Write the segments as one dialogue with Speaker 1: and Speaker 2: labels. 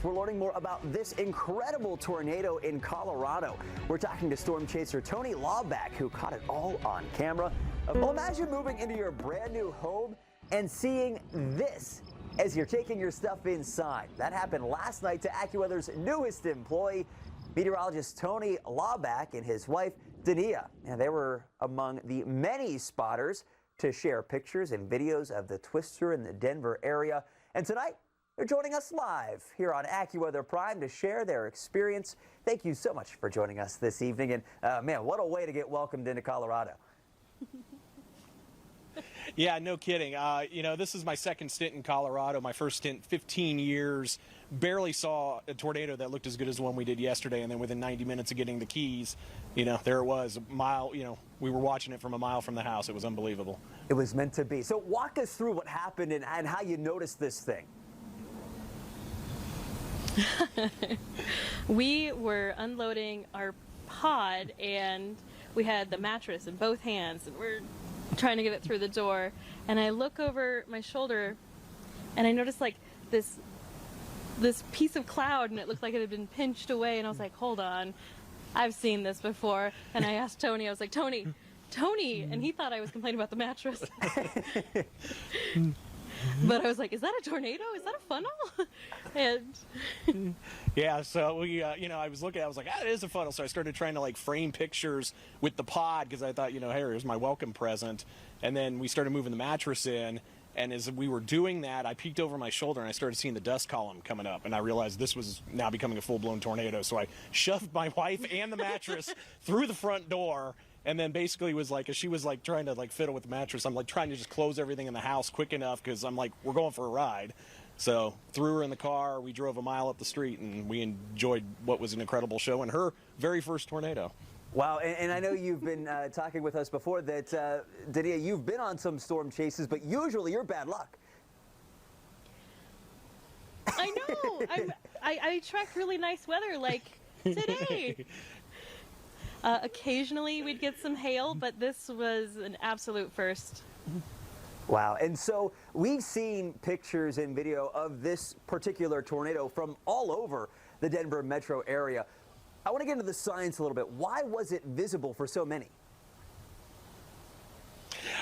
Speaker 1: we're learning more about this incredible tornado in Colorado. We're talking to storm chaser Tony Laubach, who caught it all on camera. Well, imagine moving into your brand new home and seeing this as you're taking your stuff inside. That happened last night to AccuWeather's newest employee, meteorologist Tony Laubach and his wife Dania. And they were among the many spotters to share pictures and videos of the twister in the Denver area. And tonight, they're joining us live here on AccuWeather Prime to share their experience. Thank you so much for joining us this evening. And man, what a way to get welcomed into Colorado.
Speaker 2: Yeah, no kidding. You know, this is my second stint in Colorado. My first stint, 15 years. Barely saw a tornado that looked as good as the one we did yesterday. And then within 90 minutes of getting the keys, you know, there it was, a mile. You know, we were watching it from a mile from the house. It was unbelievable. It
Speaker 1: was meant to be. So walk us through what happened and how you noticed this thing.
Speaker 3: We were unloading our pod and we had the mattress in both hands and we're trying to get it through the door, and I look over my shoulder and I noticed like this piece of cloud, and it looked like it had been pinched away, and I was like, hold on, I've seen this before. And I asked Tony, I was like, Tony, and he thought I was complaining about the mattress. But I was like, is that a tornado? Is that a funnel? And
Speaker 2: yeah, so we, you know, I was looking, I was like, it is a funnel. So I started trying to like frame pictures with the pod because I thought, you know, hey, here's my welcome present. And then we started moving the mattress in. And as we were doing that, I peeked over my shoulder and I started seeing the dust column coming up. And I realized this was now becoming a full-blown tornado. So I shoved my wife and the mattress through the front door. And then basically was like, as she was like trying to like fiddle with the mattress, I'm like trying to just close everything in the house quick enough because I'm like, we're going for a ride. So threw her in the car, we drove a mile up the street, and we enjoyed what was an incredible show and her very first tornado.
Speaker 1: Wow, and I know you've been talking with us before that, Dania, you've been on some storm chases, but usually you're bad luck.
Speaker 3: I know, I attract really nice weather like today. Occasionally we'd get some hail, but this was an absolute first.
Speaker 1: Wow, and so we've seen pictures and video of this particular tornado from all over the Denver metro area. I want to get into the science a little bit. Why was it visible for so many?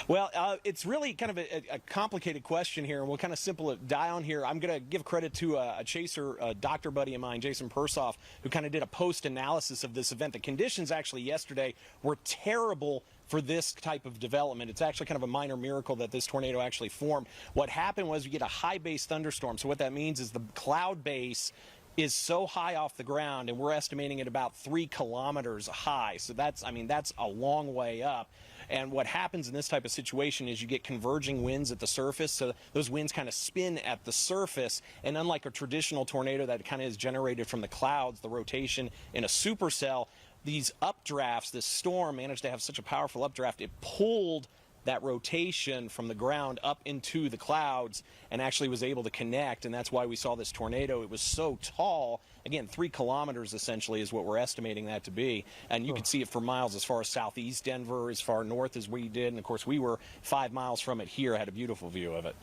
Speaker 2: Well, it's really kind of a complicated question here, and we'll kind of simple it down here. I'm going to give credit to a chaser, a doctor buddy of mine, Jason Persoff, who kind of did a post-analysis of this event. The conditions actually yesterday were terrible for this type of development. It's actually kind of a minor miracle that this tornado actually formed. What happened was you get a high base thunderstorm. So what that means is the cloud base is so high off the ground, and we're estimating it about 3 kilometers high. So that's, I mean, that's a long way up. And what happens in this type of situation is you get converging winds at the surface. So those winds kind of spin at the surface. And unlike a traditional tornado that kind of is generated from the clouds, the rotation in a supercell, these updrafts, this storm managed to have such a powerful updraft, it pulled that rotation from the ground up into the clouds and actually was able to connect, and that's why we saw this tornado. It was so tall, again, 3 kilometers essentially is what we're estimating that to be, and you could see it for miles as far as southeast Denver, as far north as we did, and of course we were 5 miles from it here. I had a beautiful view of it.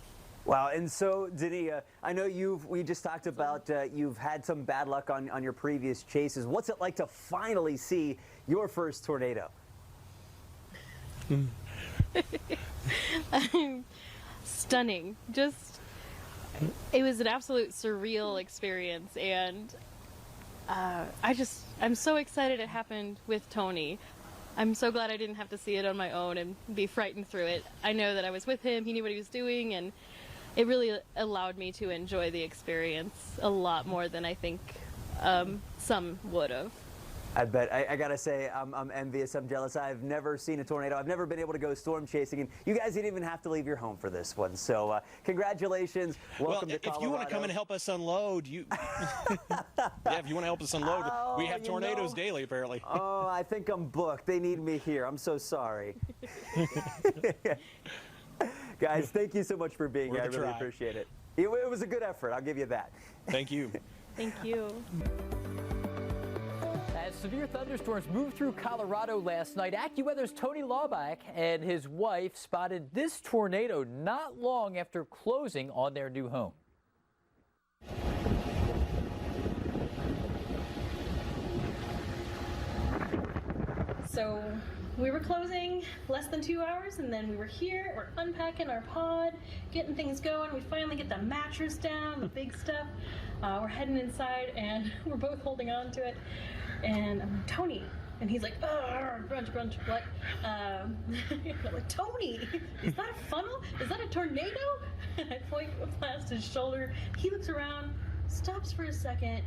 Speaker 1: Wow, and so, Dania, I know we just talked about you've had some bad luck on your previous chases. What's it like to finally see your first tornado?
Speaker 3: Stunning. Just, it was an absolute surreal experience, and I'm so excited it happened with Tony. I'm so glad I didn't have to see it on my own and be frightened through it. I know that I was with him, he knew what he was doing, and it really allowed me to enjoy the experience a lot more than I think some would have.
Speaker 1: I bet. I gotta say, I'm envious. I'm jealous. I've never seen a tornado. I've never been able to go storm chasing, and you guys didn't even have to leave your home for this one. So, congratulations. Welcome to Colorado.
Speaker 2: If you want to come and help us unload, yeah, if you want to help us unload, we have tornadoes daily, apparently.
Speaker 1: Oh, I think I'm booked. They need me here. I'm so sorry. Guys, thank you so much for being here. I really appreciate it. It was a good effort. I'll give you that.
Speaker 2: Thank you.
Speaker 3: Thank you.
Speaker 4: As severe thunderstorms moved through Colorado last night, AccuWeather's Tony Laubach and his wife spotted this tornado not long after closing on their new home.
Speaker 3: So we were closing less than 2 hours, and then we were here, we're unpacking our pod, getting things going. We finally get the mattress down, the big stuff. We're heading inside, and we're both holding on to it. And I'm like, Tony. And he's like, oh, brunch, what? I'm like, Tony, is that a funnel? Is that a tornado? And I point past his shoulder. He looks around, stops for a second.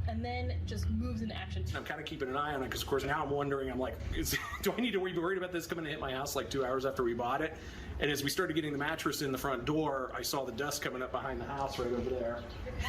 Speaker 3: And then just moves into action.
Speaker 2: I'm kind of keeping an eye on it because, of course, now I'm wondering, I'm like, do I need to be worried about this coming to hit my house like 2 hours after we bought it? And as we started getting the mattress in the front door, I saw the dust coming up behind the house right over there.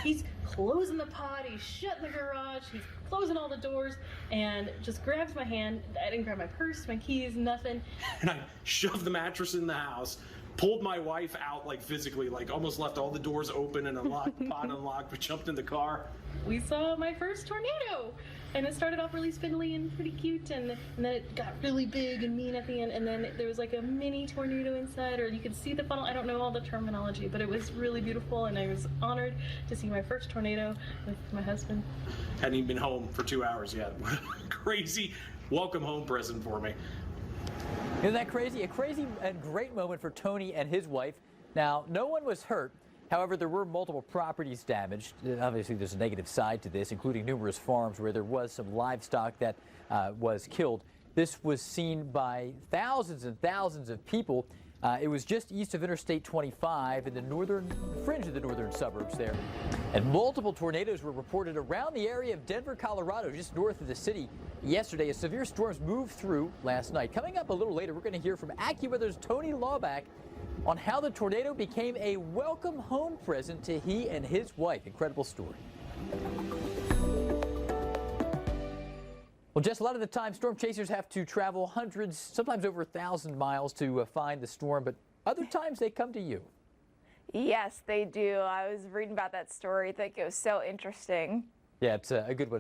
Speaker 3: He's closing the pod, he's shutting the garage, he's closing all the doors, and just grabs my hand. I didn't grab my purse, my keys, nothing.
Speaker 2: And I shoved the mattress in the house, pulled my wife out, like physically, like almost left all the doors open and unlocked, the pod unlocked, but jumped in the car.
Speaker 3: We saw my first tornado, and it started off really spindly and pretty cute, and then it got really big and mean at the end, and then there was like a mini tornado inside, or you could see the funnel. I don't know all the terminology, but it was really beautiful, and I was honored to see my first tornado with my husband.
Speaker 2: Hadn't even been home for 2 hours yet. What a crazy welcome home present for me.
Speaker 4: Isn't that crazy? A crazy and great moment for Tony and his wife. Now, no one was hurt. However, there were multiple properties damaged. Obviously, there's a negative side to this, including numerous farms where there was some livestock that was killed. This was seen by thousands and thousands of people. It was just east of Interstate 25 in the northern fringe of the northern suburbs there. And multiple tornadoes were reported around the area of Denver, Colorado, just north of the city yesterday as severe storms moved through last night. Coming up a little later, we're going to hear from AccuWeather's Tony Laubach on how the tornado became a welcome home present to he and his wife. Incredible story. Well, Jess, a lot of the time storm chasers have to travel hundreds, sometimes over 1,000 miles to find the storm, but other times they come to you.
Speaker 5: Yes, they do. I was reading about that story. I think it was so interesting.
Speaker 4: Yeah, it's a good one.